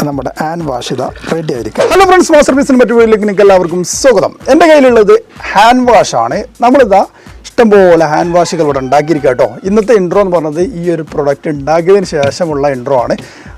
നമ്മുടെ hand wash ഇതാ ready ആയിരിക്കും. ഹലോ ഫ്രണ്ട്സ്, മാസ്റ്റർ പീസിന് മറ്റു വീട്ടിലേക്ക് നിങ്ങൾക്ക് എല്ലാവർക്കും സ്വാഗതം. എൻ്റെ കയ്യിലുള്ളത് ഹാൻഡ് വാഷ് ആണ്. നമ്മളിതാ ഇഷ്ടംപോലെ ഹാൻഡ് വാഷുകൾ ഇവിടെ ഉണ്ടാക്കിയിരിക്കുക കേട്ടോ. ഇന്നത്തെ ഇൻട്രോ എന്ന് പറഞ്ഞത് ഈ ഒരു പ്രൊഡക്റ്റ് ഉണ്ടാക്കിയതിന് ശേഷമുള്ള ഇൻട്രോ ആണ്.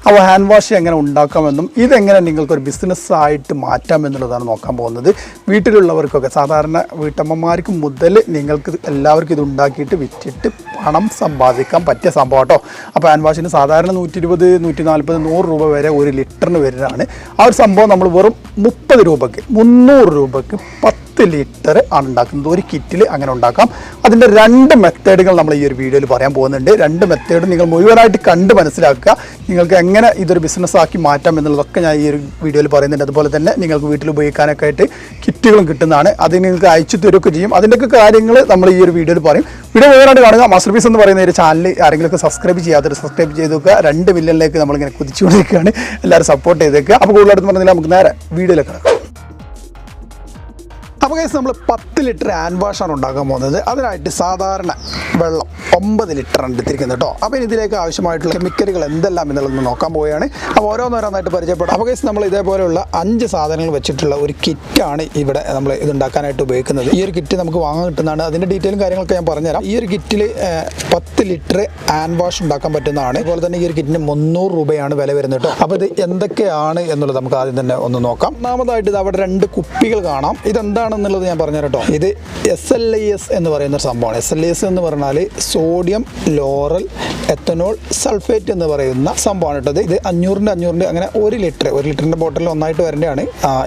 അപ്പോൾ ഹാൻഡ് വാഷ് എങ്ങനെ ഉണ്ടാക്കാമെന്നും ഇതെങ്ങനെ നിങ്ങൾക്കൊരു ബിസിനസ്സായിട്ട് മാറ്റാമെന്നുള്ളതാണ് നോക്കാൻ പോകുന്നത്. വീട്ടിലുള്ളവർക്കൊക്കെ സാധാരണ വീട്ടമ്മമാർക്ക് മുതൽ നിങ്ങൾക്ക് എല്ലാവർക്കും ഇത് ഉണ്ടാക്കിയിട്ട് വിറ്റിട്ട് പണം സമ്പാദിക്കാൻ പറ്റിയ സംഭവം കേട്ടോ. അപ്പോൾ ഹാൻഡ് വാഷിന് സാധാരണ 120, 140, 100 രൂപ വരെ ഒരു ലിറ്ററിന് വരുന്നതാണ്. ആ ഒരു സംഭവം നമ്മൾ വെറും 30 രൂപയ്ക്ക് 300 രൂപയ്ക്ക് 10 ലിറ്റർ ആണ് ഉണ്ടാക്കുന്നത്. ഒരു കിറ്റിൽ അങ്ങനെ ഉണ്ടാക്കാം. അതിൻ്റെ 2 മെത്തേഡുകൾ നമ്മൾ ഈ ഒരു വീഡിയോയിൽ പറയാൻ പോകുന്നുണ്ട്. 2 മെത്തേഡ് നിങ്ങൾ മുഴുവനായിട്ട് കണ്ട് മനസ്സിലാക്കുക. നിങ്ങൾക്ക് എങ്ങനെ ഇതൊരു ബിസിനസ്സാക്കി മാറ്റാം എന്നുള്ളതൊക്കെ ഞാൻ ഈ ഒരു വീഡിയോയിൽ പറയുന്നുണ്ട്. അതുപോലെ തന്നെ നിങ്ങൾക്ക് വീട്ടിൽ ഉപയോഗിക്കാനൊക്കെ ആയിട്ട് കിറ്റുകളും കിട്ടുന്നതാണ്. അത് നിങ്ങൾക്ക് അയച്ചു തരുകയൊക്കെ ചെയ്യും. അതിൻ്റെയൊക്കെ കാര്യങ്ങൾ നമ്മൾ ഈ ഒരു വീഡിയോയിൽ പറയും. വീഡിയോ മുഴുവനായിട്ട് കാണുക. മാസ്റ്റർ പീസ് എന്ന് പറയുന്ന ഒരു ചാനൽ ആരെങ്കിലുമൊക്കെ സബ്സ്ക്രൈബ് ചെയ്യാത്തവർ സബ്സ്ക്രൈബ് ചെയ്ത് വെക്കുക. 2 മില്യണിലേക്ക് നമ്മളിങ്ങനെ കുതിച്ചുകൊണ്ടിരിക്കുകയാണ്. എല്ലാവരും സപ്പോർട്ട് ചെയ്തേക്കുക. അപ്പോൾ കൂടുതലായിട്ട് പറഞ്ഞാൽ നമുക്ക് നേരെ വീഡിയോയിലേക്ക് കിടക്കാം. അപ്പോൾ ഗൈസ്, നമ്മൾ 10 ലിറ്റർ ഹാൻഡ് വാഷാണ് ഉണ്ടാക്കാൻ പോകുന്നത്. അതിനായിട്ട് സാധാരണ വെള്ളം 9 ലിറ്ററാണ് എടുത്തിരിക്കുന്നത് കേട്ടോ. അപ്പോൾ ഇതിലേക്ക് ആവശ്യമായിട്ടുള്ള കെമിക്കലുകൾ എന്തെല്ലാം എന്നുള്ളത് നോക്കാൻ പോവുകയാണ്. അപ്പോൾ ഓരോന്നോരോന്നായിട്ട് പരിചയപ്പെടും. അപ്പോൾ ഗൈസ്, നമ്മൾ ഇതേപോലെയുള്ള 5 സാധനങ്ങൾ വെച്ചിട്ടുള്ള ഒരു കിറ്റാണ് ഇവിടെ നമ്മൾ ഇത് ഉണ്ടാക്കാനായിട്ട് ഉപയോഗിക്കുന്നത്. ഈ ഒരു കിറ്റ് നമുക്ക് വാങ്ങാൻ കിട്ടുന്നതാണ്. അതിൻ്റെ ഡീറ്റെയിലും കാര്യങ്ങളൊക്കെ ഞാൻ പറഞ്ഞുതരാം. ഈ ഒരു കിറ്റിൽ 10 ലിറ്റർ ഹാൻഡ് വാഷ് ഉണ്ടാക്കാൻ പറ്റുന്നതാണ്. അതുപോലെ തന്നെ ഈ ഒരു കിറ്റിന് 300 രൂപയാണ് വില വരുന്നത് കേട്ടോ. അപ്പോൾ ഇത് എന്തൊക്കെയാണ് എന്നുള്ളത് നമുക്ക് ആദ്യം തന്നെ ഒന്ന് നോക്കാം. ഒന്നാമതായിട്ട് ഇത് അവിടെ 2 കുപ്പികൾ കാണാം. ഇതെന്താണ് എന്നുള്ളത് ഞാൻ പറഞ്ഞു കേട്ടോ. ഇത് SLIS എന്ന് പറയുന്ന ഒരു സംഭവമാണ്. SLIS എന്ന് പറഞ്ഞാൽ സോഡിയം ലോറൽ എത്തനോൾ സൾഫേറ്റ് എന്ന് പറയുന്ന സംഭവമാണ് കേട്ടോ. ഇത് 500-ൻ്റെ അങ്ങനെ 1 ലിറ്ററിൻ്റെ ബോട്ടിൽ ഒന്നായിട്ട് വരേണ്ടതാണ്.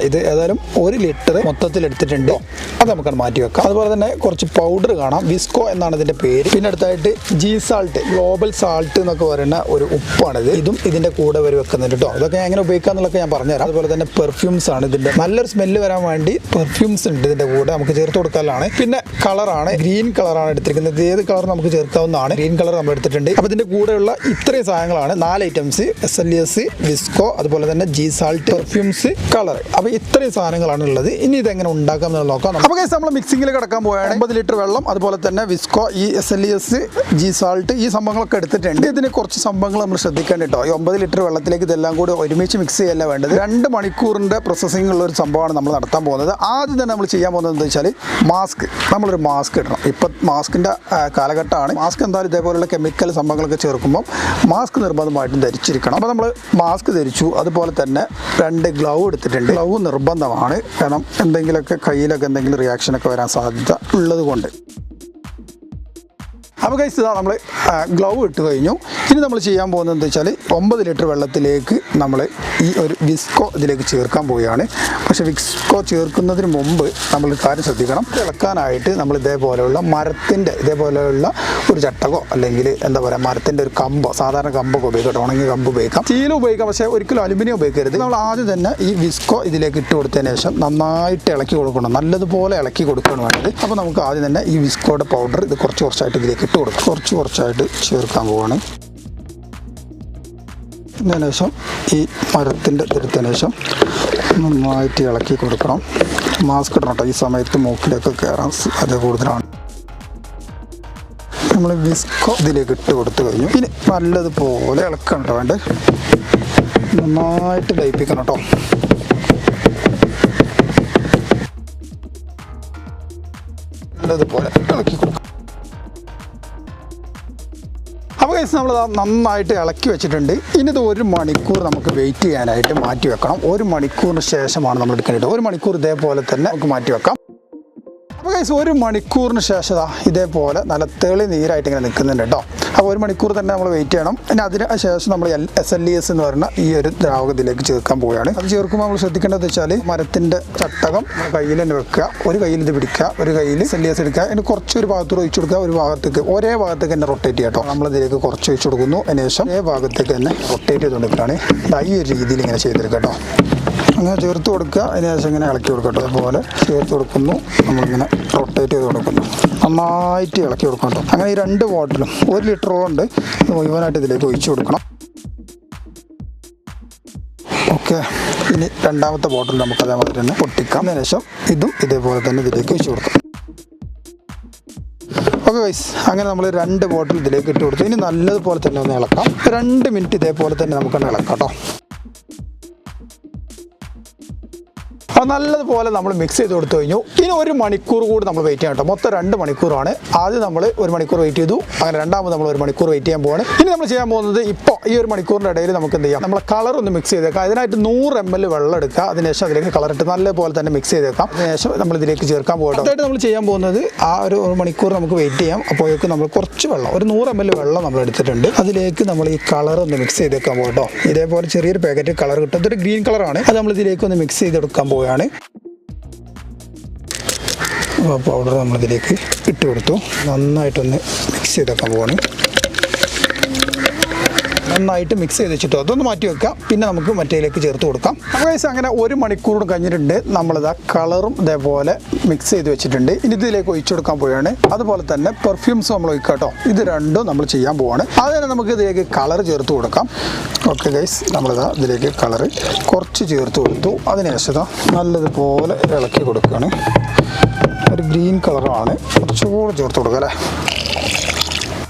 ഇത് ഏതായാലും 1 ലിറ്റർ മൊത്തത്തിൽ എടുത്തിട്ടുണ്ട്. അത് നമുക്കത് മാറ്റി വെക്കാം. അതുപോലെ തന്നെ കുറച്ച് പൗഡർ കാണാം. വിസ്കോ എന്നാണ് ഇതിൻ്റെ പേര്. പിന്നെ അടുത്തായിട്ട് ജി സാൾട്ട്, ഗ്ലോബൽ സാൾട്ട് എന്നൊക്കെ പറയുന്ന ഒരു ഉപ്പാണിത്. ഇതും ഇതിൻ്റെ കൂടെ വെക്കുന്നുണ്ട് കേട്ടോ. ഇതൊക്കെ എങ്ങനെ ഉപയോഗിക്കാമെന്നുള്ളതൊക്കെ ഞാൻ പറഞ്ഞുതരാം. അതുപോലെ തന്നെ പെർഫ്യൂംസ് ആണ്. ഇതിൻ്റെ നല്ലൊരു സ്മെല്ല് വരാൻ വേണ്ടി പെർഫ്യൂംസ് ഉണ്ട് ഇതിൻ്റെ കൂടെ നമുക്ക് ചേർത്ത് കൊടുക്കാനാണ്. പിന്നെ കളറാണ്, ഗ്രീൻ കളറാണ് എടുത്തിരിക്കുന്നത്. ഏത് കളർ നമുക്ക് ചേർക്കാവുന്നതാണ്. ഗ്രീൻ കളർ നമ്മൾ എടുത്തിട്ടുണ്ട്. അപ്പോൾ ഇതിൻ്റെ കൂടെയുള്ള ഇത്രയും സാധനങ്ങളാണ് 4 ഐറ്റംസ്: SLIS, വിസ്കോ, അതുപോലെ തന്നെ ജി സാൾട്ട്, പെർഫ്യൂംസ്, കളർ. അപ്പോൾ ഇത്രയും സാധനങ്ങളാണ് ഉള്ളത്. ഇനി ഇതെങ്ങനെ ഉണ്ടാക്കാം എന്ന് നോക്കാം. അപ്പോൾ നമ്മൾ മിക്സിങ്ങിൽ കിടക്കാൻ പോയാണ്. 9 ലിറ്റർ വെള്ളം, അതുപോലെ തന്നെ വിസ്കോ, ഈ SLIS, ജി സാൾട്ട്, ഈ സംഭവങ്ങളൊക്കെ എടുത്തിട്ടുണ്ട്. ഇതിന് കുറച്ച് സംഭവങ്ങൾ നമ്മൾ ശ്രദ്ധിക്കേണ്ട കേട്ടോ. ഈ 9 ലിറ്റർ വെള്ളത്തിലേക്ക് ഇതെല്ലാം കൂടി ഒരുമിച്ച് മിക്സ് ചെയ്യല്ല വേണ്ടത്. 2 മണിക്കൂറിൻ്റെ പ്രോസസ്സിംഗ് ഉള്ള ഒരു സംഭവമാണ് നമ്മൾ നടത്താൻ പോകുന്നത്. ആദ്യം തന്നെ നമ്മൾ ചെയ്യാൻ പോകുന്നത് എന്താ വെച്ചാൽ മാസ്ക്. നമ്മളൊരു മാസ്ക് ഇടണം. ഇപ്പം മാസ്കിൻ്റെ കാലഘട്ടമാണ്. മാസ്ക് എന്തായാലും ഇതേപോലെയുള്ള കെമിക്കൽ സംഭവങ്ങളൊക്കെ ചേർക്കുമ്പോൾ മാസ്ക് നിർബന്ധമായിട്ടും ധരിച്ചിരിക്കണം. അപ്പോൾ നമ്മൾ മാസ്ക് ധരിച്ചു. അതുപോലെ തന്നെ 2 ഗ്ലൗ എടുത്തിട്ടുണ്ട്. ഗ്ലൗ നിർബന്ധമാണ്. കാരണം എന്തെങ്കിലുമൊക്കെ കയ്യിലൊക്കെ എന്തെങ്കിലും റിയാക്ഷനൊക്കെ വരാൻ സാധ്യത ഉള്ളത് കൊണ്ട്. അപ്പോൾ ഗൈസ്, ഇതാ നമ്മൾ ഗ്ലൗ ഇട്ട് കഴിഞ്ഞു. ഇനി നമ്മൾ ചെയ്യാൻ പോകുന്നത് എന്താ വെച്ചാൽ 9 ലിറ്റർ വെള്ളത്തിലേക്ക് നമ്മൾ ഈ ഒരു വിസ്കോ ഇതിലേക്ക് ചേർക്കാൻ പോവുകയാണ്. പക്ഷേ വിസ്കോ ചേർക്കുന്നതിന് മുമ്പ് നമ്മൾ കാര്യം ശ്രദ്ധിക്കണം. ഇളക്കാനായിട്ട് നമ്മൾ ഇതേപോലെയുള്ള ഇതേപോലെയുള്ള ഒരു ചട്ടകോ അല്ലെങ്കിൽ എന്താ പറയുക മരത്തിൻ്റെ ഒരു കമ്പോ, സാധാരണ കമ്പൊക്കെ ഉപയോഗിക്കട്ടെ. ഉണങ്ങിയ കമ്പ് ഉപയോഗിക്കാം, സ്റ്റീൽ ഉപയോഗിക്കാം. പക്ഷേ ഒരിക്കലും അലുമിനിയം ഉപയോഗിക്കരുത്. നമ്മൾ ആദ്യം തന്നെ ഈ വിസ്കോ ഇതിലേക്ക് ഇട്ട് കൊടുത്തതിന് ശേഷം നന്നായിട്ട് ഇളക്കി കൊടുക്കണം. നല്ലതുപോലെ ഇളക്കി കൊടുക്കുകയാണ് വേണ്ടത്. അപ്പോൾ നമുക്ക് ആദ്യം തന്നെ ഈ വിസ്കോയുടെ പൗഡർ ഇത് കുറച്ചായിട്ട് ഇതിലേക്ക് ഇട്ട് കൊടുക്കാം. കുറച്ചായിട്ട് ചേർക്കാൻ പോവാണ്. അതിന് ശേഷം ഈ മരത്തിൻ്റെ എടുത്തതിന് ശേഷം നന്നായിട്ട് ഇളക്കി കൊടുക്കണം. മാസ്ക് ഇടണം കേട്ടോ. ഈ സമയത്ത് മൂക്കിലൊക്കെ കയറാൻ അത് കൂടുതലാണ്. നമ്മൾ വിസ്കോ ഇതിലേക്ക് ഇട്ട് കൊടുത്തു കഴിഞ്ഞു. ഇനി നല്ലതുപോലെ ഇളക്കണം കേട്ടോ. വേണ്ടത് നന്നായിട്ട് ലയിപ്പിക്കണം കേട്ടോ. നല്ലതുപോലെ ഇളക്കി കൊടുക്കണം. അപ്പോൾ ഗൈസ്, നമ്മൾ നന്നായിട്ട് ഇളക്കി വെച്ചിട്ടുണ്ട്. ഇനി ഇത് 1 മണിക്കൂർ നമുക്ക് വെയിറ്റ് ചെയ്യാനായിട്ട് മാറ്റി വെക്കണം. 1 മണിക്കൂറിന് ശേഷമാണ് നമ്മൾ എടുക്കേണ്ടത്. 1 മണിക്കൂർ ഇതേപോലെ തന്നെ നമുക്ക് മാറ്റി വെക്കാം. അപ്പോൾ ഗൈസ്, 1 മണിക്കൂറിന് ശേഷം ഇതേപോലെ നല്ല തെളി നീരായിട്ട് ഇങ്ങനെ നിൽക്കുന്നുണ്ട് കേട്ടോ. അപ്പോൾ 1 മണിക്കൂർ തന്നെ നമ്മൾ വെയിറ്റ് ചെയ്യണം. പിന്നെ അതിന് ശേഷം നമ്മൾ SLIS എന്ന് പറയുന്ന ഈ ഒരു ദ്രാവകത്തിലേക്ക് ചേർക്കാൻ പോവുകയാണ്. അത് ചേർക്കുമ്പോൾ നമ്മൾ ശ്രദ്ധിക്കേണ്ടത് വെച്ചാൽ മരത്തിൻ്റെ ചട്ടകം കയ്യിൽ തന്നെ വെക്കുക. ഒരു കയ്യിൽ ഇത് പിടിക്കുക, ഒരു കയ്യിൽ SLIS എടുക്കുക. അതിന് കുറച്ചൊരു ഭാഗത്തോട് ഒഴിച്ചു കൊടുക്കുക. ഒരേ ഭാഗത്തേക്ക് തന്നെ റൊട്ടേറ്റ് ചെയ്യുക കേട്ടോ. നമ്മളിതിലേക്ക് കുറച്ച് ഒഴിച്ചു കൊടുക്കുന്നു. അതിന് ശേഷം ഒരേ ഭാഗത്തേക്ക് തന്നെ റൊട്ടേറ്റ് ചെയ്തുകൊണ്ടിരിക്കുകയാണ്. ഈ ഒരു രീതിയിൽ ഇങ്ങനെ ചെയ്തെടുക്കുക കേട്ടോ. അങ്ങനെ ചേർത്ത് കൊടുക്കുക. അതിന് ശേഷം ഇങ്ങനെ ഇളക്കി കൊടുക്കട്ടോ. അതുപോലെ ചേർത്ത് കൊടുക്കുന്നു. നമ്മളിങ്ങനെ റൊട്ടേറ്റ് ചെയ്ത് കൊടുക്കുന്നു. നന്നായിട്ട് ഇളക്കി കൊടുക്കണം കേട്ടോ. അങ്ങനെ ഈ 2 ബോട്ടിലും 1 ലിറ്ററോളുണ്ട് മുഴുവനായിട്ട് ഇതിലേക്ക് ഒഴിച്ചു കൊടുക്കണം. ഓക്കെ, ഇനി 2ാമത്തെ ബോട്ടിൽ നമുക്ക് അതേമാതിരി തന്നെ പൊട്ടിക്കാം. അതിന് ശേഷം ഇതും ഇതേപോലെ തന്നെ ഇതിലേക്ക് ഒഴിച്ചു കൊടുക്കാം. ഓക്കെ ഗൈസ്, അങ്ങനെ നമ്മൾ 2 ബോട്ടിൽ ഇതിലേക്ക് ഇട്ട് കൊടുത്തു. ഇനി നല്ലതുപോലെ തന്നെ ഒന്ന് ഇളക്കാം. 2 മിനിറ്റ് ഇതേപോലെ തന്നെ നമുക്കൊന്ന് ഇളക്കാം കേട്ടോ. അപ്പോൾ നല്ലതുപോലെ നമ്മൾ മിക്സ് ചെയ്ത് കൊടുത്തു കഴിഞ്ഞു. ഇനി 1 മണിക്കൂർ കൂടി നമ്മൾ വെയിറ്റ് ചെയ്യണം കേട്ടോ. മൊത്തം 2 മണിക്കൂറാണ്. ആദ്യം നമ്മൾ 1 മണിക്കൂർ വെയിറ്റ് ചെയ്തു, അങ്ങനെ രണ്ടാമത് നമ്മൾ 1 മണിക്കൂർ വെയിറ്റ് ചെയ്യാൻ പോവാണ്. ഇനി നമ്മൾ ചെയ്യാൻ പോകുന്നത് ഇപ്പോൾ ഈ 1 മണിക്കൂറിൻ്റെ ഇടയിൽ നമുക്ക് എന്ത് ചെയ്യാം, നമ്മളെ കളർ ഒന്ന് മിക്സ് ചെയ്തേക്കാം. അതിനായിട്ട് 100 ml വെള്ളം എടുക്കുക. അതിനുശേഷം അതിലേക്ക് കളർ ഇട്ട് നല്ലപോലെ തന്നെ മിക്സ് ചെയ്തേക്കാം. അതിനുശേഷം നമ്മൾ ഇതിലേക്ക് ചേർക്കാൻ പോകട്ടോ. അതായിട്ട് നമ്മൾ ചെയ്യാൻ പോകുന്നത് ആ 1 മണിക്കൂർ നമുക്ക് വെയിറ്റ് ചെയ്യാം. അപ്പോഴേക്കും നമ്മൾ കുറച്ച് വെള്ളം, ഒരു 100 ml വെള്ളം നമ്മൾ എടുത്തിട്ടുണ്ട്. അതിലേക്ക് നമ്മൾ ഈ കളർ ഒന്ന് മിക്സ് ചെയ്തേക്കാൻ പോകട്ടോ. ഇതേപോലെ ചെറിയൊരു പാക്കറ്റ് കളർ കിട്ടും. ഇതൊരു ഗ്രീൻ കളറാണ്. അത് നമ്മൾ ഇതിലേക്ക് ഒന്ന് മിക്സ് ചെയ്തെടുക്കാൻ പോവുകയാണ്. പൗഡർ നമ്മളിതിലേക്ക് ഇട്ട് കൊടുത്തു. നന്നായിട്ടൊന്ന് മിക്സ് ചെയ്തെടുക്കാൻ പോവാണ്. നന്നായിട്ട് മിക്സ് ചെയ്ത് വെച്ചിട്ടോ അതൊന്ന് മാറ്റി വെക്കാം. പിന്നെ നമുക്ക് മറ്റേലേക്ക് ചേർത്ത് കൊടുക്കാം. ഗൈസ് അങ്ങനെ 1 മണിക്കൂർ കഴിഞ്ഞിട്ടുണ്ട്. നമ്മളിതാ കളറും ഇതേപോലെ മിക്സ് ചെയ്ത് വെച്ചിട്ടുണ്ട്. ഇനി ഇതിലേക്ക് ഒഴിച്ചു കൊടുക്കാൻ പോവുകയാണ്. അതുപോലെ തന്നെ പെർഫ്യൂംസ് നമ്മൾ ഒഴിക്കാം കേട്ടോ. ഇത് രണ്ടും നമ്മൾ ചെയ്യാൻ പോവാണ്. അതിന് നമുക്ക് ഇതിലേക്ക് കളർ ചേർത്ത് കൊടുക്കാം. ഓക്കെ ഗൈസ്, നമ്മളിതാ ഇതിലേക്ക് കളർ കുറച്ച് ചേർത്ത് കൊടുത്തു. അതിനുശേഷം നല്ലതുപോലെ ഇളക്കി കൊടുക്കുകയാണ്. ഒരു ഗ്രീൻ കളറാണ്, കുറച്ചുകൂടെ ചേർത്ത് കൊടുക്കുക അല്ലേ.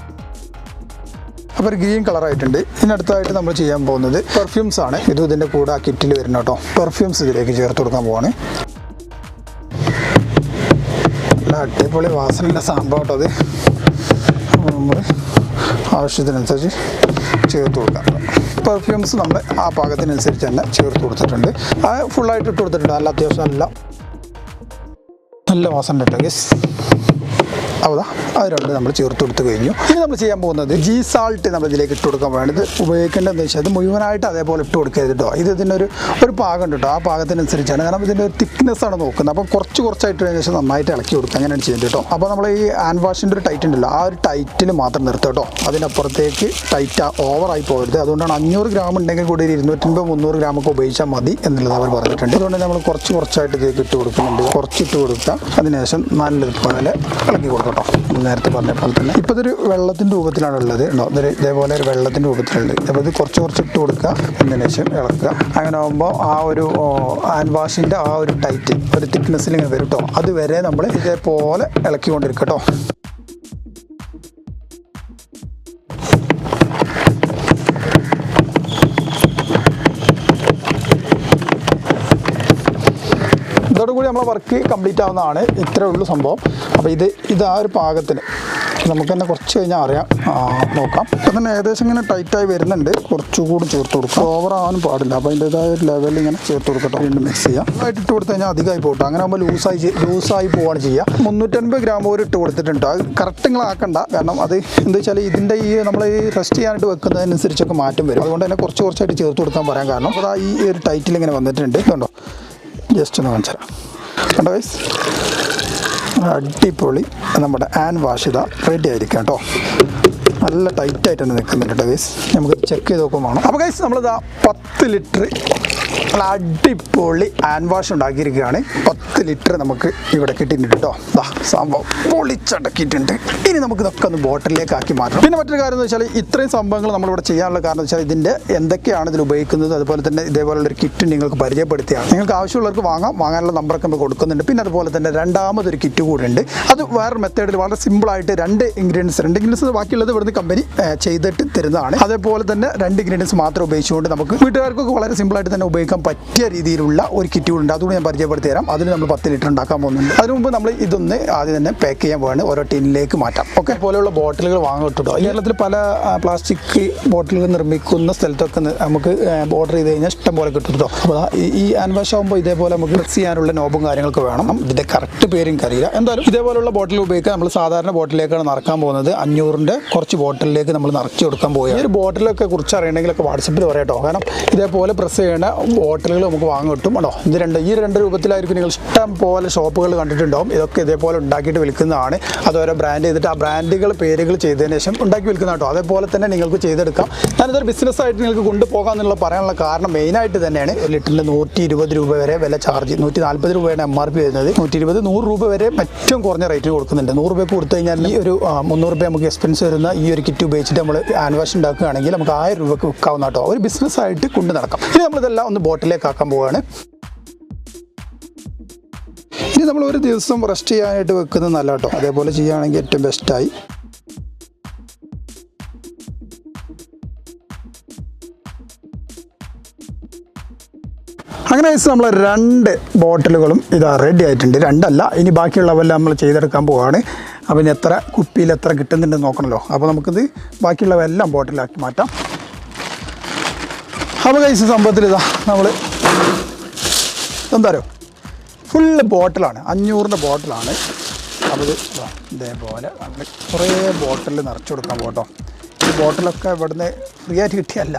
അപ്പോൾ ഒരു ഗ്രീൻ കളറായിട്ടുണ്ട്. ഇതിനടുത്തായിട്ട് നമ്മൾ ചെയ്യാൻ പോകുന്നത് പെർഫ്യൂംസ് ആണ്. ഇത് ഇതിൻ്റെ കൂടെ ആ കിറ്റിൽ വരുന്ന കേട്ടോ. പെർഫ്യൂംസ് ഇതിലേക്ക് ചേർത്ത് കൊടുക്കാൻ പോവാണ്. നല്ല അടിപൊളി വാസനയുടെ സംഭവം കേട്ടോ അത്. നമ്മൾ ആവശ്യത്തിനനുസരിച്ച് ചേർത്ത് കൊടുക്കാം. പെർഫ്യൂംസ് നമ്മൾ ആ പാകത്തിനനുസരിച്ച് തന്നെ ചേർത്ത് കൊടുത്തിട്ടുണ്ട്. അത് ഫുള്ളായിട്ട് ഇട്ട് കൊടുത്തിട്ടുണ്ട്. നല്ല അത്യാവശ്യം നല്ല വാസന കേട്ടോ ഗൈസ്. അതാ അത് രണ്ട് നമ്മൾ ചേർത്ത് കൊടുത്ത് കഴിഞ്ഞു. ഇനി നമ്മൾ ചെയ്യാൻ പോകുന്നത് ജി സാൾട്ട് നമ്മൾ ഇതിലേക്ക് ഇട്ട് കൊടുക്കാൻ വേണം. ഇത് ഉപയോഗിക്കേണ്ടതെന്ന് വെച്ചാൽ അത് മുഴുവനായിട്ട് അതേപോലെ ഇട്ട് കൊടുക്കരുത് കേട്ടോ. ഇത് ഇതിനൊരു പാകം ഉണ്ട് കേട്ടോ. ആ പാകത്തിനനുസരിച്ചാണ്, കാരണം ഇതിൻ്റെ ഒരു തിക്നെസ് ആണ് നോക്കുന്നത്. അപ്പോൾ കുറച്ചായിട്ട് ശേഷം നന്നായിട്ട് ഇളക്കി കൊടുക്കുക. അങ്ങനെയാണ് ചെയ്യുന്നത് കേട്ടോ. അപ്പോൾ നമ്മൾ ഈ ഹാൻഡ് വാഷിൻ്റെ ഒരു ടൈറ്റ് ഉണ്ടല്ലോ, ആ ഒരു ടൈറ്റിൽ മാത്രം നിർത്തുക കേട്ടോ. അതിനപ്പുറത്തേക്ക് ടൈറ്റ് ഓവറായി പോകരുത്. അതുകൊണ്ടാണ് 500 ഗ്രാം ഉണ്ടെങ്കിൽ കൂടി 250-300 ഗ്രാമൊക്കെ ഉപയോഗിച്ചാൽ മതി എന്നുള്ളത് അവർ പറഞ്ഞിട്ടുണ്ട്. അതുകൊണ്ട് നമ്മൾ കുറച്ചായിട്ട് ഇതിലേക്ക് ഇട്ട് കൊടുക്കുന്നുണ്ട്. കുറച്ചിട്ട് കൊടുക്കുക. അതിനുശേഷം നല്ലതുപോലെ ഇളക്കി കൊടുക്കുക കേട്ടോ. നേരത്തെ പറഞ്ഞ പോലെ തന്നെ ഇപ്പോൾ ഇതൊരു വെള്ളത്തിൻ്റെ രൂപത്തിലാണ് ഉള്ളത് കേട്ടോ. ഇതേപോലെ ഒരു വെള്ളത്തിൻ്റെ രൂപത്തിലുള്ളത്. അപ്പോൾ ഇത് കുറച്ച് ഇട്ട് കൊടുക്കുക. അതിന് ശേഷം ഇളക്കുക. അങ്ങനെ ആകുമ്പോൾ ആ ഒരു ഹാൻഡ് വാഷിൻ്റെ ആ ഒരു ടൈറ്റ് ഒരു തിക്നെസ്സിൽ ഇങ്ങനെ വരും കേട്ടോ. അതുവരെ നമ്മൾ ഇതേപോലെ ഇളക്കിക്കൊണ്ടിരിക്കുക കേട്ടോ. ഇതോടുകൂടി നമ്മളെ വർക്ക് കംപ്ലീറ്റ് ആവുന്നതാണ്. ഇത്രയേ ഉള്ളൂ സംഭവം. അപ്പോൾ ഇത് ആ ഒരു പാകത്തിന് നമുക്ക് തന്നെ കുറച്ച് കഴിഞ്ഞാൽ അറിയാം. നോക്കാം. അപ്പം തന്നെ ഏകദേശം ഇങ്ങനെ ടൈറ്റായി വരുന്നുണ്ട്. കുറച്ചുകൂടി ചേർത്ത് കൊടുക്കാം. ഓവർ ആവാനും പാടില്ല. അപ്പോൾ അതിൻ്റെതായ ഒരു ലെവലിൽ ഇങ്ങനെ ചേർത്ത് കൊടുക്കട്ടോ. വീണ്ടും മിക്സ് ചെയ്യാം. ആയിട്ട് ഇട്ട് കൊടുത്തു കഴിഞ്ഞാൽ അധികമായി പോകട്ടെ. അങ്ങനെ ആകുമ്പോൾ ലൂസായി പോവുകയാണ് ചെയ്യുക. 350 ഗ്രാം ഒരു ഇട്ട് കൊടുത്തിട്ടുണ്ട്. അത് കറക്റ്റ് നിങ്ങൾ ആക്കണ്ട. കാരണം അത് എന്താ വെച്ചാൽ ഇതിൻ്റെ നമ്മൾ ഈ റെസ്റ്റ് ചെയ്യാനായിട്ട് വെക്കുന്നതിനനുസരിച്ചൊക്കെ മാറ്റം വരും. അതുകൊണ്ട് തന്നെ കുറച്ചായിട്ട് ചേർത്ത് കൊടുക്കാൻ പറയാൻ കാരണം അപ്പോൾ ഈ ഒരു ടൈറ്റിൽ ഇങ്ങനെ വന്നിട്ടുണ്ട്. കണ്ടോ, ജസ്റ്റ് ഒന്ന് കാണിച്ചു തരാം. കണ്ടോ ഗൈസ്, അടിപൊളി നമ്മുടെ ഹാൻഡ് വാഷ് ഇതാ റെഡി ആയിരിക്കാം കേട്ടോ. നല്ല ടൈറ്റായിട്ട് തന്നെ നിൽക്കുന്നുണ്ട് കേട്ടോ ഗൈസ്. നമുക്ക് ചെക്ക് ചെയ്ത് നോക്കാൻ വേണം. അപ്പോൾ ഗൈസ് നമ്മളിതാ 10 ലിറ്റർ നല്ല അടിപൊളി ഹാൻഡ് വാഷ് ഉണ്ടാക്കിയിരിക്കുകയാണ്. 10 ലിറ്റർ നമുക്ക് ഇവിടെ കിട്ടിയിട്ടുണ്ട് കേട്ടോ. സംഭവം പൊളിച്ചടക്കിയിട്ടുണ്ട്. ഇനി നമുക്ക് ഇതൊക്കെ ഒന്ന് ബോട്ടിലേക്ക് ആക്കി മാറ്റാം. പിന്നെ മറ്റൊരു കാര്യം എന്ന് വെച്ചാൽ ഇത്രയും സംഭവങ്ങൾ നമ്മളിവിടെ ചെയ്യാനുള്ള കാരണം എന്ന് വെച്ചാൽ ഇതിൻ്റെ എന്തൊക്കെയാണ് ഇതിൽ ഉപയോഗിക്കുന്നത്, അതുപോലെ തന്നെ ഇതേപോലുള്ളൊരു കിറ്റ് നിങ്ങൾക്ക് പരിചയപ്പെടുത്തിയാണ്. നിങ്ങൾക്ക് ആവശ്യമുള്ളവർക്ക് വാങ്ങാനുള്ള നമ്പറൊക്കെ നമ്മൾ കൊടുക്കുന്നുണ്ട്. പിന്നെ അതുപോലെ തന്നെ രണ്ടാമതൊരു കിറ്റ് കൂടെ ഉണ്ട്. അത് വേറൊരു മെത്തേഡിൽ വളരെ സിമ്പിളായിട്ട് 2 ഇൻഗ്രീഡിയൻസ് ബാക്കിയുള്ളത് ഇവിടുന്ന് കമ്പനി ചെയ്തിട്ട് തരുന്നതാണ്. അതേപോലെ തന്നെ 2 ഇൻഗ്രീഡിയൻസ് മാത്രം ഉപയോഗിച്ചുകൊണ്ട് നമുക്ക് വീട്ടുകാർക്കൊക്കെ വളരെ സിമ്പിളായിട്ട് തന്നെ ഉപയോഗിക്കാൻ പറ്റിയ രീതിയിലുള്ള ഒരു കിറ്റ് ഉണ്ട്. അതുകൊണ്ട് ഞാൻ പരിചയപ്പെടുത്തി തരാം. അതിൽ നമ്മൾ 10 ലിറ്റർ ഉണ്ടാക്കാൻ പോകുന്നുണ്ട്. അതിന് മുമ്പ് നമ്മൾ ഇതൊന്ന് ആദ്യം തന്നെ പാക്ക് ചെയ്യാൻ പോവാണ്. ഓരോ ടിന്നിലേക്ക് മാറ്റാം. ഓക്കെ, പോലെയുള്ള ബോട്ടിലുകൾ വാങ്ങാൻ കിട്ടുമോ? കേരളത്തിൽ പല പ്ലാസ്റ്റിക് ബോട്ടിലുകൾ നിർമ്മിക്കുന്ന സ്ഥലത്തൊക്കെ നമുക്ക് ഓർഡർ ചെയ്ത് കഴിഞ്ഞാൽ ഇഷ്ടം പോലെ കിട്ടും കേട്ടോ. അപ്പോൾ ഈ ഹാൻഡ് വാഷ് ആകുമ്പോൾ ഇതേപോലെ നമുക്ക് പ്രസ് ചെയ്യാനുള്ള നോബും കാര്യങ്ങളൊക്കെ വേണം. ഇതിൻ്റെ കറക്റ്റ് പേര് എനിക്കറിയില്ല. എന്തായാലും ഇതേപോലുള്ള ബോട്ടിൽ ഉപയോഗിക്കാൻ നമ്മൾ സാധാരണ ബോട്ടിലേക്കാണ് നിറക്കാൻ പോകുന്നത്. 500ൻ്റെ കുറച്ച് ബോട്ടിലേക്ക് നമ്മൾ നിറച്ച് കൊടുക്കാൻ പോവുക. ഈ ഒരു ബോട്ടിലൊക്കെ കുറിച്ച് അറിയണമെങ്കിലൊക്കെ വാട്സപ്പിൽ പറയാം കേട്ടോ. കാരണം ഇതേപോലെ പ്രസ് ചെയ്യേണ്ട ബോട്ടിലുകൾ നമുക്ക് വാങ്ങാൻ കിട്ടും കേട്ടോ. ഈ രണ്ട് രൂപത്തിലായിരിക്കും നിങ്ങൾ ഇഷ്ടം പോലെ ഷോപ്പുകൾ കണ്ടിട്ടുണ്ടാവും. ഇതൊക്കെ ഇതേപോലെ ഉണ്ടാക്കിയിട്ട് വിൽക്കുന്നതാണ്. അതോരോ ബ്രാൻഡ് ചെയ്തിട്ട് ആ ബ്രാൻഡുകൾ പേരുകൾ ചെയ്തതിന് ശേഷം ഉണ്ടാക്കി വിൽക്കുന്ന കേട്ടോ. അതേപോലെ തന്നെ നിങ്ങൾക്ക് ചെയ്തെടുക്കാം. ഞാനിതൊരു ബിസിനസ്സായിട്ട് നിങ്ങൾക്ക് കൊണ്ടുപോകാം എന്നുള്ള പറയാനുള്ള കാരണം മെയിനായിട്ട് തന്നെയാണ്. 1 ലിറ്ററിന് 120 രൂപ വരെ വില ചാർജ്, 140 രൂപയാണ് MRP വരുന്നത്. 120-100 രൂപ വരെ ഏറ്റവും കുറഞ്ഞ റേറ്റിന് കൊടുക്കുന്നുണ്ട്. 100 രൂപയ്ക്ക് കൊടുത്തു കഴിഞ്ഞാൽ ഈ ഒരു 300 രൂപ നമുക്ക് എക്സ്പെൻസ് വരുന്ന ഈ ഒരു കിറ്റ് ഉപയോഗിച്ചിട്ട് നമ്മൾ ഹാൻഡ് വാഷ് ഉണ്ടാക്കുകയാണെങ്കിൽ നമുക്ക് 1000 രൂപയ്ക്ക് വിൽക്കാവുന്ന കേട്ടോ. ഒരു ബിസിനസ്സായിട്ട് കൊണ്ട് നടക്കാം. ഇനി നമ്മളിതെല്ലാം ഒന്ന് ബോട്ടിലേക്ക് ആക്കാൻ പോവുകയാണ്. ഇനി നമ്മൾ ഒരു ദിവസം റെസ്റ്റ് ചെയ്യാനായിട്ട് വെക്കുന്നത് നല്ല കേട്ടോ. അതേപോലെ ചെയ്യുകയാണെങ്കിൽ ഏറ്റവും ബെസ്റ്റായി. അങ്ങനെ നമ്മൾ 2 ബോട്ടിലുകളും ഇതാ റെഡി ആയിട്ടുണ്ട്. 2 അല്ല, ഇനി ബാക്കിയുള്ളവെല്ലാം നമ്മൾ ചെയ്തെടുക്കാൻ പോവുകയാണ്. അപ്പോൾ ഇനി എത്ര കുപ്പിയിൽ എത്ര കിട്ടുന്നുണ്ടെന്ന് നോക്കണമല്ലോ. അപ്പോൾ നമുക്കിത് ബാക്കിയുള്ളവെല്ലാം ബോട്ടിലാക്കി മാറ്റാം. അപ്പോൾ ഗൈസ് സംഭവത്തിൽ ഇതാ നമ്മൾ എന്താ ഫുള്ള് ബോട്ടിലാണ്, 500ൻ്റെ ബോട്ടിലാണ്. അപ്പോൾ ഇതേപോലെ നമ്മൾ കുറേ ബോട്ടിൽ നിറച്ച് കൊടുക്കാൻ പോകട്ടോ. ഈ ബോട്ടിലൊക്കെ ഇവിടുന്ന് ഫ്രീ ആയിട്ട് കിട്ടിയല്ല,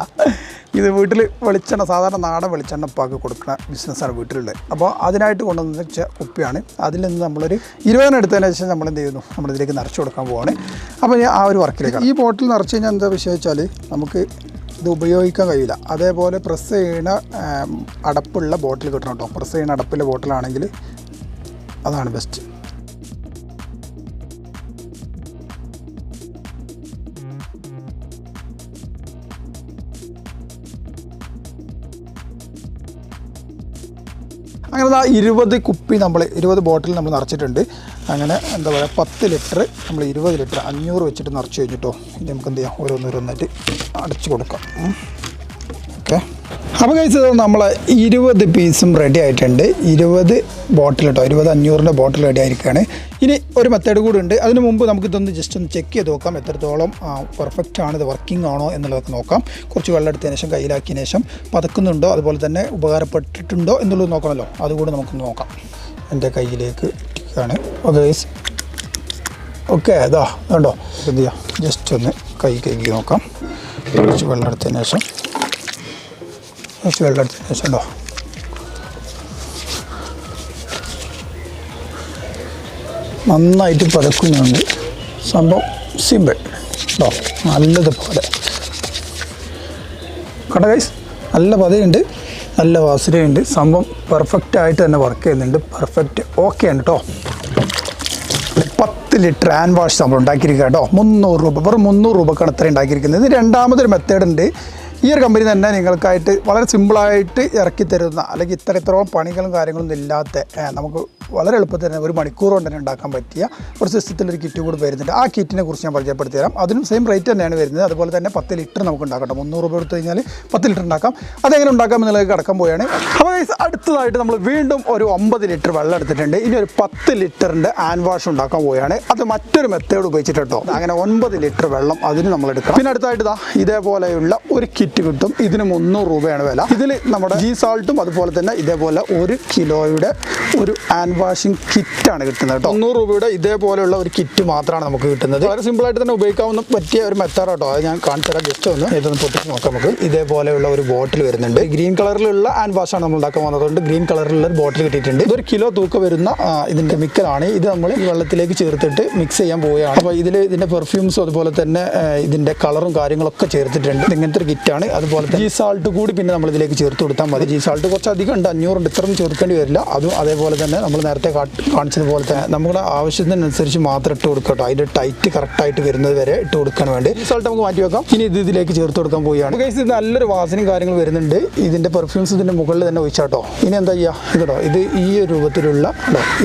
ഇത് വീട്ടിൽ വെളിച്ചെണ്ണ, സാധാരണ നാടൻ വെളിച്ചെണ്ണ പാക്ക് കൊടുക്കുന്ന ബിസിനസ്സാണ് വീട്ടിലുള്ളത്. അപ്പോൾ അതിനായിട്ട് കൊണ്ടുവന്ന് വെച്ച കുപ്പിയാണ്. അതിൽ നിന്ന് നമ്മളൊരു 20 എടുത്തതിന് ശേഷം നമ്മൾ എന്ത് ചെയ്യുന്നു, നമ്മളിതിലേക്ക് നിറച്ച് കൊടുക്കാൻ പോവാണ്. അപ്പോൾ ഞാൻ ആ ഒരു വർക്കിലേക്ക് ഈ ബോട്ടിൽ നിറച്ച് കഴിഞ്ഞാൽ എന്താ വിഷയം വെച്ചാൽ നമുക്ക് ഇത് ഉപയോഗിക്കാൻ കഴിയില്ല. അതേപോലെ പ്രസ് ചെയ്യണ അടപ്പുള്ള ബോട്ടിൽ കിട്ടണം കേട്ടോ. പ്രസ് ചെയ്യണ അടപ്പുള്ള ബോട്ടിലാണെങ്കിൽ അതാണ് ബെസ്റ്റ്. അങ്ങനെ 20 കുപ്പി 20 ബോട്ടിൽ നമ്മൾ നിറച്ചിട്ടുണ്ട്. അങ്ങനെ എന്താ പറയുക 10 ലിറ്റർ നമ്മൾ 20 ലിറ്റർ 500 വെച്ചിട്ട് നിറച്ച് കഴിഞ്ഞിട്ടോ. ഇത് നമുക്ക് എന്ത് ചെയ്യാം, ഓരോന്നോരോന്നായിട്ട് അടച്ചു കൊടുക്കാം. ഓക്കെ, അപ്പോൾ കഴിച്ചത് നമ്മൾ 20 പീസും റെഡി ആയിട്ടുണ്ട്. 20 ബോട്ടിൽ കേട്ടോ, 20 500ൻ്റെ ബോട്ടിൽ റെഡി ആയിരിക്കുകയാണ്. ഇനി ഒരു മെത്തേഡ് കൂടി ഉണ്ട്. അതിന് മുമ്പ് നമുക്കിതൊന്ന് ജസ്റ്റ് ഒന്ന് ചെക്ക് ചെയ്ത് നോക്കാം, എത്രത്തോളം പെർഫെക്റ്റ് ആണ്, ഇത് വർക്കിംഗ് ആണോ എന്നുള്ളതൊക്കെ നോക്കാം. കുറച്ച് വെള്ളം എടുത്തതിന് ശേഷം കയ്യിലാക്കിയതിന് ശേഷം പതക്കുന്നുണ്ടോ, അതുപോലെ തന്നെ ഉപകാരപ്പെട്ടിട്ടുണ്ടോ എന്നുള്ളത് നോക്കണമല്ലോ. അതുകൂടി നമുക്കൊന്ന് നോക്കാം. എൻ്റെ കയ്യിലേക്ക് ഇട്ടിരിക്കുകയാണ്. ഓക്കെ അതാ കണ്ടോ, എന്ത് ചെയ്യാം, ജസ്റ്റ് ഒന്ന് കൈ കഴുകി നോക്കാം. കുറച്ച് വെള്ളം എടുത്തതിന് ശേഷം ഉണ്ടോ, നന്നായിട്ട് പതക്കുന്നുണ്ട്. സംഭവം സിമ്പിൾ കേട്ടോ, നല്ലതുപോലെ കണ്ട ഗൈസ്, നല്ല പതയുണ്ട്, നല്ല വാസനയുണ്ട്. സംഭവം പെർഫെക്റ്റായിട്ട് തന്നെ വർക്ക് ചെയ്യുന്നുണ്ട്. പെർഫെക്റ്റ് ഓക്കെ ആണ് കേട്ടോ. 10 ലിറ്റർ ഹാൻഡ് വാഷ് നമ്മൾ ഉണ്ടാക്കിയിരിക്കുക കേട്ടോ. 300 രൂപ, വെറും 300 രൂപക്കാണ് ഇത്ര ഉണ്ടാക്കിയിരിക്കുന്നത്. ഇത് രണ്ടാമതൊരു മെത്തേഡ് ഉണ്ട്. ഈ ഒരു കമ്പനി തന്നെ നിങ്ങൾക്കായിട്ട് വളരെ സിമ്പിളായിട്ട് ഇറക്കി തരുന്ന, അല്ലെങ്കിൽ ഇത്രത്തോളം പണികളും കാര്യങ്ങളൊന്നും ഇല്ലാത്ത, നമുക്ക് വളരെ എളുപ്പത്തിൽ തന്നെ 1 മണിക്കൂർ കൊണ്ട് തന്നെ ഉണ്ടാക്കാൻ പറ്റിയ ഒരു സിസ്റ്റത്തിലൊരു കിറ്റ് കൂടി വരുന്നുണ്ട്. ആ കിറ്റിനെ കുറിച്ച് ഞാൻ പരിചയപ്പെടുത്തി തരാം. അതിനും സെയിം റേറ്റ് തന്നെയാണ് വരുന്നത്. അതുപോലെ തന്നെ 10 ലിറ്റർ നമുക്ക് ഉണ്ടാക്കട്ടെ. 300 രൂപ എടുത്തു കഴിഞ്ഞാൽ 10 ലിറ്റർ ഉണ്ടാക്കാം. അതെങ്ങനെ ഉണ്ടാക്കാം എന്നുള്ളത് കടക്കാൻ പോവുകയാണ്. അപ്പോൾ അടുത്തതായിട്ട് നമ്മൾ വീണ്ടും ഒരു 9 ലിറ്റർ വെള്ളം എടുത്തിട്ടുണ്ട്. ഇനി ഒരു 10 ലിറ്ററിൻ്റെ ഹാൻഡ് വാഷ് ഉണ്ടാക്കാൻ പോവുകയാണ്. അത് മറ്റൊരു മെത്തേഡ് ഉപയോഗിച്ചിട്ട് കേട്ടോ. അങ്ങനെ 9 ലിറ്റർ വെള്ളം അതിന് നമ്മൾ എടുക്കണം. പിന്നെ അടുത്തായിട്ട് ഇതേപോലെയുള്ള ഒരു കിറ്റ് കിട്ടും. ഇതിന് 300 രൂപയാണ് വില. ഇതിൽ നമ്മുടെ ജി സാൾട്ടും അതുപോലെ തന്നെ ഇതേപോലെ 1 കിലോയുടെ ഒരു ഹാൻഡ് വാഷിംഗ് കിറ്റാണ് കിട്ടുന്നത് കേട്ടോ. 100 രൂപയുടെ ഇതേപോലെയുള്ള ഒരു കിറ്റ് മാത്രമാണ് നമുക്ക് കിട്ടുന്നത്. വളരെ സിമ്പിളായിട്ട് തന്നെ ഉപയോഗിക്കാവുന്ന പറ്റിയ ഒരു മെത്തേഡ് കേട്ടോ. അത് ഞാൻ കാണിച്ചു തരാം. ജസ്റ്റ് ഒന്ന് ഇതൊന്ന് പൊട്ടിച്ച് നോക്കാം. നമുക്ക് ഇതേപോലെയുള്ള ഒരു ബോട്ടിൽ വരുന്നുണ്ട്. ഗ്രീൻ കളറിലുള്ള ഹാൻഡ് വാഷാണ് നമ്മൾ ഉണ്ടാക്കാൻ പോകുന്നത്. അതുകൊണ്ട് ഗ്രീൻ കളറിലുള്ള ഒരു ബോട്ടിൽ കിട്ടിയിട്ടുണ്ട്. ഇതൊരു കിലോ തൂക്കം വരുന്ന ഇതിൻ്റെ കെമിക്കലാണ്. ഇത് നമ്മൾ ഈ വെള്ളത്തിലേക്ക് ചേർത്തിട്ട് മിക്സ് ചെയ്യാൻ പോവുകയാണ്. അപ്പോൾ ഇതിൻ്റെ പെർഫ്യൂംസും അതുപോലെ തന്നെ ഇതിൻ്റെ കളറും കാര്യങ്ങളൊക്കെ ചേർത്തിട്ടുണ്ട്. ഇങ്ങനത്തെ ഒരു കിറ്റാണ്. അതുപോലെ ജി സാൾട്ട് കൂടി പിന്നെ നമ്മൾ ഇതിലേക്ക് ചേർത്ത് കൊടുത്താൽ മതി. ജി സാൾട്ട് കുറച്ച് അധികം ഉണ്ട്, 500 ഉണ്ട്, ഇത്രയും ചേർക്കേണ്ടി വരില്ല. അതും അതേപോലെ തന്നെ നമ്മൾ നേരത്തെ കാണിച്ചതുപോലെ തന്നെ നമ്മുടെ ആവശ്യത്തിനനുസരിച്ച് മാത്രം ഇട്ട് കൊടുക്കട്ടോ. അതിൻ്റെ ടൈറ്റ് കറക്റ്റായിട്ട് വരുന്നത് വരെ ഇട്ട് കൊടുക്കാൻ വേണ്ടി ജി സാൾട്ട് നമുക്ക് മാറ്റി വെക്കാം. ഇനി ഇതിലേക്ക് ചേർത്ത് കൊടുക്കാൻ പോവുകയാണ്. ഗൈസ്, ഇത് നല്ലൊരു വാസനയും കാര്യങ്ങൾ വരുന്നുണ്ട്. ഇതിൻ്റെ പെർഫ്യൂംസ് ഇതിൻ്റെ മുകളിൽ തന്നെ ഒഴിച്ചാട്ടോ. ഇനി എന്താ ചെയ്യുക, ഇതോ ഇത് ഈ ഒരു രൂപത്തിലുള്ള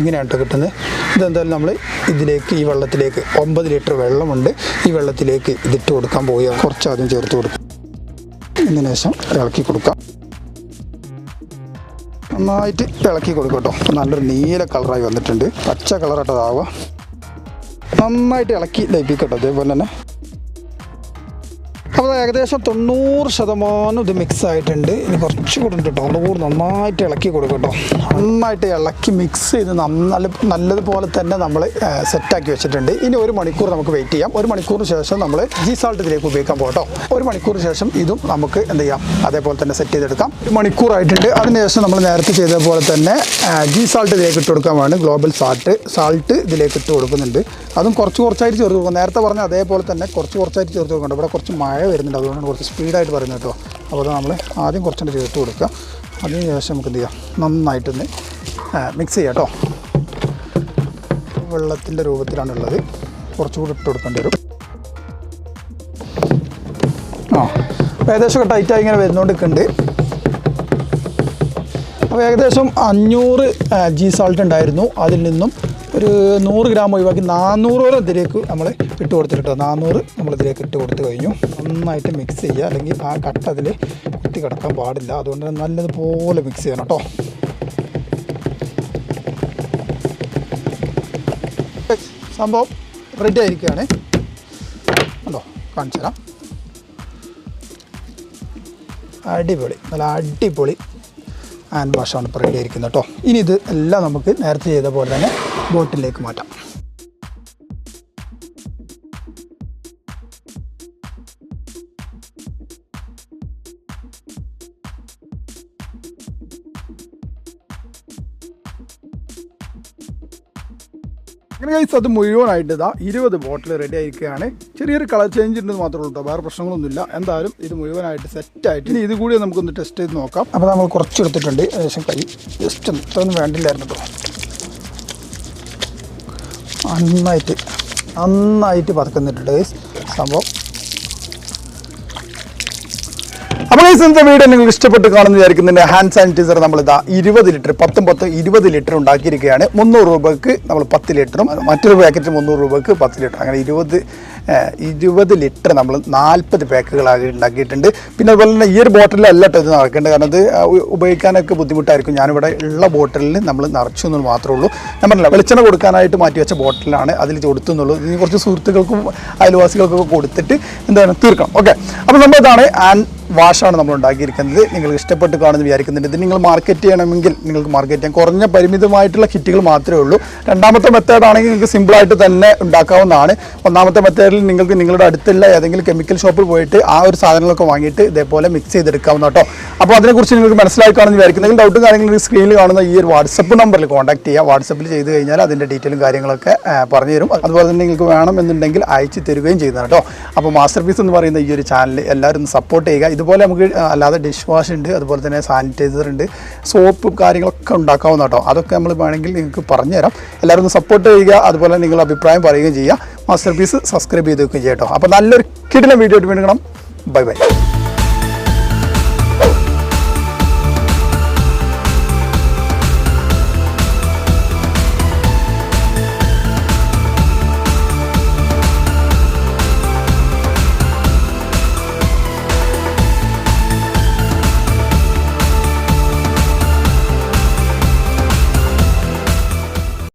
ഇങ്ങനെയാണ് കേട്ടോ കിട്ടുന്നത്. ഇതെന്തായാലും നമ്മൾ ഇതിലേക്ക് ഈ വെള്ളത്തിലേക്ക് 9 ലിറ്റർ വെള്ളമുണ്ട്. ഈ വെള്ളത്തിലേക്ക് ഇതിട്ട് കൊടുക്കാൻ പോവുകയാണ്. കുറച്ച് ആദ്യം ചേർത്ത് കൊടുക്കും. ഇതിന് ശേഷം ഇളക്കി കൊടുക്കാം. നന്നായിട്ട് ഇളക്കി കൊടുക്കും കേട്ടോ. നല്ലൊരു നീല കളറായി വന്നിട്ടുണ്ട്. പച്ച കളറായിട്ടതാവുക. നന്നായിട്ട് ഇളക്കി ലയിപ്പിക്കട്ടോ. അതേപോലെ തന്നെ അപ്പോൾ ഏകദേശം 90% ഇത് മിക്സ് ആയിട്ടുണ്ട്. ഇനി കുറച്ചുകൂടി ഉണ്ട് കേട്ടോ. ഒന്നുകൂടി നന്നായിട്ട് ഇളക്കി കൊടുക്കട്ടോ. നന്നായിട്ട് ഇളക്കി മിക്സ് ചെയ്ത് നല്ലതുപോലെ തന്നെ നമ്മൾ സെറ്റാക്കി വെച്ചിട്ടുണ്ട്. ഇനി 1 മണിക്കൂർ നമുക്ക് വെയിറ്റ് ചെയ്യാം. 1 മണിക്കൂറിന് ശേഷം നമ്മൾ ജി സാൾട്ട് ഇതിലേക്ക് ഉപയോഗിക്കാൻ പോകട്ടോ. 1 മണിക്കൂറിന് ശേഷം ഇതും നമുക്ക് എന്ത് ചെയ്യാം, അതേപോലെ തന്നെ സെറ്റ് ചെയ്തെടുക്കാം. 1 മണിക്കൂറായിട്ടുണ്ട്. അതിനുശേഷം നമ്മൾ നേരത്തെ ചെയ്തതുപോലെ തന്നെ ജി സാൾട്ട് ഇതിലേക്ക് ഇട്ട് കൊടുക്കാൻ വേണ്ടി ഗ്ലോബൽ സാൾട്ട് ഇതിലേക്ക് ഇട്ട് കൊടുക്കുന്നുണ്ട്. അതും കുറച്ചായിട്ട് ചേർത്ത് കൊടുക്കും. നേരത്തെ പറഞ്ഞ അതേപോലെ തന്നെ കുറച്ചായിട്ട് ചേർത്ത് കൊടുക്കുന്നുണ്ട്. ഇവിടെ കുറച്ച് മഴ വരുന്നുണ്ട്, അതുകൊണ്ടാണ് കുറച്ച് സ്പീഡായിട്ട് പറയുന്നത് കേട്ടോ. അപ്പോൾ നമ്മൾ ആദ്യം കുറച്ചുകൂടി ചേർത്ത് കൊടുക്കുക. അതിന് ശേഷം നമുക്ക് എന്ത് ചെയ്യാം, നന്നായിട്ടൊന്ന് മിക്സ് ചെയ്യാം കേട്ടോ. വെള്ളത്തിൻ്റെ രൂപത്തിലാണുള്ളത്. കുറച്ചുകൂടി ഇട്ട് കൊടുക്കേണ്ടി വരും. ഏകദേശം ടൈറ്റായി ഇങ്ങനെ വരുന്നോണ്ടിരിക്കുന്നുണ്ട്. അപ്പോൾ ഏകദേശം 500 ജി സാൾട്ട് ഉണ്ടായിരുന്നു. അതിൽ നിന്നും ഒരു 100 ഗ്രാം ഒഴിവാക്കി 400 ഇതിലേക്ക് നമ്മൾ ഇട്ട് കൊടുത്തിട്ടോ. 400 നമ്മളിതിലേക്ക് ഇട്ട് കൊടുത്ത് കഴിഞ്ഞു. നന്നായിട്ട് മിക്സ് ചെയ്യുക, അല്ലെങ്കിൽ ആ കട്ട അതിൽ കുത്തി കിടക്കാൻ പാടില്ല. അതുകൊണ്ട് നല്ലതുപോലെ മിക്സ് ചെയ്യണം കേട്ടോ. സംഭവം റെഡി ആയിരിക്കുകയാണ്. ഉണ്ടോ, കാണിച്ചു തരാം. അടിപൊളി, നല്ല അടിപൊളി ഹാൻഡ് വാഷാണ് ഇപ്പോൾ റെഡി ആയിരിക്കുന്നത് കേട്ടോ. ഇനി ഇത് എല്ലാം നമുക്ക് നേരത്തെ ചെയ്ത പോലെ തന്നെ ബോട്ടിലേക്ക് മാറ്റാം. അങ്ങനെ ഗൈസ് അത് മുഴുവനായിട്ട് 20 ബോട്ടിൽ റെഡി ആയിരിക്കുകയാണ്. ചെറിയൊരു കളർ ചേഞ്ച് ഉണ്ടെന്ന് മാത്രമേ ഉള്ളൂ കേട്ടോ, വേറെ പ്രശ്നങ്ങളൊന്നുമില്ല. എന്തായാലും ഇത് മുഴുവനായിട്ട് സെറ്റായിട്ട് ഇനി ഇത് കൂടി നമുക്കൊന്ന് ടെസ്റ്റ് ചെയ്ത് നോക്കാം. അപ്പോൾ നമ്മൾ കുറച്ചെടുത്തിട്ടുണ്ട്, ഏകദേശം കൈ ജസ്റ്റ് ഇത്രയൊന്നും വേണ്ടില്ലായിരുന്നു കേട്ടോ. നന്നായിട്ട് പതക്കുന്നിട്ടുണ്ട് ഗൈസ് സംഭവം. അപ്പോൾ ഗൈസ് ഇന്നത്തെ വീഡിയോ നിങ്ങൾക്ക് ഇഷ്ടപ്പെട്ട് കാണുമെന്ന് വിചാരിക്കുന്നുണ്ട്. ഹാൻഡ് സാനിറ്റൈസർ നമ്മളിതാ 20 ലിറ്റർ 20 ലിറ്റർ ഉണ്ടാക്കിയിരിക്കുകയാണ്. 300 രൂപയ്ക്ക് നമ്മൾ 10 ലിറ്ററും മറ്റൊരു പാക്കറ്റ് 300 രൂപയ്ക്ക് 10 ലിറ്റർ, അങ്ങനെ 20 ലിറ്റർ നമ്മൾ 40 പാക്കുകളാക്കി ഉണ്ടാക്കിയിട്ടുണ്ട്. പിന്നെ അതുപോലെ തന്നെ ഈ ഒരു ബോട്ടിലല്ല കേട്ടോ ഇത് നടക്കേണ്ടത്, കാരണം ഇത് ഉപയോഗിക്കാനൊക്കെ ബുദ്ധിമുട്ടായിരിക്കും. ഞാനിവിടെ ഉള്ള ബോട്ടിലിൽ നമ്മൾ നിറച്ചു എന്നത് മാത്രമേ ഉള്ളൂ. ഞാൻ പറഞ്ഞില്ല, വെളിച്ചെണ്ണ കൊടുക്കാനായിട്ട് മാറ്റി വെച്ച ബോട്ടിലാണ് അതിൽ കൊടുത്തുന്നുള്ളൂ. ഇനി കുറച്ച് സുഹൃത്തുക്കൾക്കും അയൽവാസികൾക്കൊക്കെ കൊടുത്തിട്ട് എന്താണ് തീർക്കണം. ഓക്കെ, അപ്പോൾ നമ്മളിതാണ് ഹാൻഡ് വാഷാണ് നമ്മൾ ഉണ്ടാക്കിയിരിക്കുന്നത്. നിങ്ങൾക്ക് ഇഷ്ടപ്പെട്ട് കാണുമെന്ന് വിചാരിക്കുന്നുണ്ട്. ഇത് നിങ്ങൾ മാർക്കറ്റ് ചെയ്യണമെങ്കിൽ നിങ്ങൾക്ക് മാർക്കറ്റ് ചെയ്യാൻ കുറഞ്ഞ പരിമിതമായിട്ടുള്ള കിറ്റുകൾ മാത്രമേ ഉള്ളൂ. രണ്ടാമത്തെ മെത്തേഡാണെങ്കിൽ നിങ്ങൾക്ക് സിമ്പിളായിട്ട് തന്നെ ഉണ്ടാക്കാവുന്നതാണ്. ഒന്നാമത്തെ മെത്തേഡിൽ നിങ്ങൾക്ക് നിങ്ങളുടെ അടുത്തുള്ള ഏതെങ്കിലും കെമിക്കൽ ഷോപ്പിൽ പോയിട്ട് ആ ഒരു സാധനങ്ങളൊക്കെ വാങ്ങിയിട്ട് ഇതേപോലെ മിക്സ് ചെയ്തെടുക്കാവുന്ന കേട്ടോ. അപ്പോൾ അതിനെക്കുറിച്ച് നിങ്ങൾക്ക് മനസ്സിലാക്കി കാണുമെന്ന് വിചാരിക്കുന്നെങ്കിൽ ഡൗട്ടും കാര്യങ്ങളും സ്ക്രീനിൽ കാണുന്ന ഈ ഒരു വാട്സപ്പ് നമ്പറിൽ കോൺടാക്ട് ചെയ്യുക. വാട്സപ്പിൽ ചെയ്ത് കഴിഞ്ഞാൽ അതിൻ്റെ ഡീറ്റെയിലും കാര്യങ്ങളൊക്കെ പറഞ്ഞു തരും. അതുപോലെ തന്നെ നിങ്ങൾക്ക് വേണമെന്നുണ്ടെങ്കിൽ അയച്ച് തരുകയും ചെയ്യുന്നതാണ് കേട്ടോ. അപ്പോൾ മാസ്റ്റർ പീസ് എന്ന് പറയുന്ന ഈ ഒരു ചാനൽ എല്ലാവരും ഒന്ന് സപ്പോർട്ട് ചെയ്യുക. ഇതുപോലെ നമുക്ക് അല്ലാതെ ഡിഷ് വാഷ് ഉണ്ട്, അതുപോലെ തന്നെ സാനിറ്റൈസർ ഉണ്ട്, സോപ്പ് കാര്യങ്ങളൊക്കെ ഉണ്ടാക്കാവുന്ന കേട്ടോ. അതൊക്കെ നമ്മൾ വേണമെങ്കിൽ നിങ്ങൾക്ക് പറഞ്ഞുതരാം. എല്ലാവരും ഒന്ന് സപ്പോർട്ട് ചെയ്യുക. അതുപോലെ നിങ്ങൾ അഭിപ്രായം പറയുകയും ചെയ്യുക. മാസ്റ്റർ പീസ് സബ്സ്ക്രൈബ് ചെയ്ത് വെക്കുകയും ചെയ്യാം കേട്ടോ. അപ്പോൾ നല്ലൊരു കിടിലൻ വീഡിയോ ആയിട്ട് വീണ്ടും കാണാം. Bye bye.